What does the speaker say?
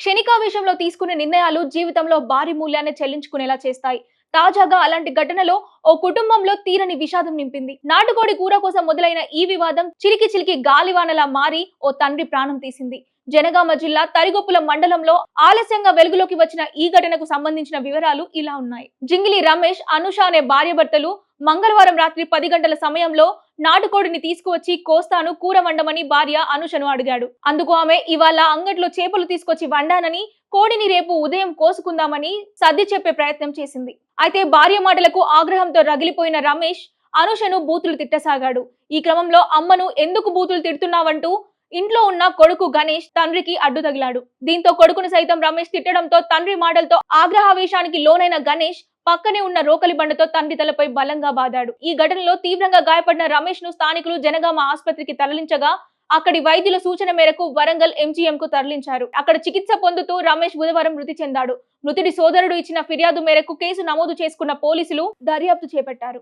క్షణికావేశంలో తీసుకునే నిర్ణయాలు జీవితంలో భారీ మూల్యాన్ని చెల్లించుకునేలా చేస్తాయి. తాజాగా అలాంటి ఘటనలో ఓ కుటుంబంలో తీరని విషాదం నింపింది. నాటుకోడి కూర కోసం మొదలైన ఈ వివాదం చిలికి చిలికి గాలివానలా మారి ఓ తండ్రి ప్రాణం తీసింది. జనగామ జిల్లా తరిగొప్పుల మండలంలో ఆలస్యంగా వెలుగులోకి వచ్చిన ఈ ఘటనకు సంబంధించిన వివరాలు ఇలా ఉన్నాయి. జింగిలి రమేష్, అనుష అనే భార్యాభర్తలు మంగళవారం రాత్రి 10 గంటల సమయంలో నాటుకోడిని తీసుకువచ్చి కోస్తాను కూర వండమని భార్య అనుషను అడిగాడు. అందుకు ఆమె ఇవాళ అంగట్లో చేపలు తీసుకొచ్చి వండానని, కోడిని రేపు ఉదయం కోసుకుందామని సర్ది చెప్పే ప్రయత్నం చేసింది. అయితే భార్య మాటలకు ఆగ్రహంతో రగిలిపోయిన రమేష్ అనుషను బూతులు తిట్టసాగాడు. ఈ క్రమంలో అమ్మను ఎందుకు బూతులు తిడుతున్నావంటూ ఇంట్లో ఉన్న కొడుకు గణేష్ తండ్రికి అడ్డు తగిలాడు. దీంతో కొడుకును సైతం రమేష్ తిట్టడంతో తండ్రి మాటలతో ఆగ్రహావేశానికి లోనైన గణేష్ పక్కనే ఉన్న రోకలి బండతో తండ్రి తలపై బలంగా బాదాడు. ఈ ఘటనలో తీవ్రంగా గాయపడిన రమేష్ ను స్థానికులు జనగామ ఆసుపత్రికి తరలించగా అక్కడి వైద్యుల సూచన మేరకు వరంగల్ ఎంజీఎం కు తరలించారు. అక్కడ చికిత్స పొందుతూ రమేష్ బుధవారం మృతి చెందాడు. మృతుడి సోదరుడు ఇచ్చిన ఫిర్యాదు మేరకు కేసు నమోదు చేసుకున్న పోలీసులు దర్యాప్తు చేపట్టారు.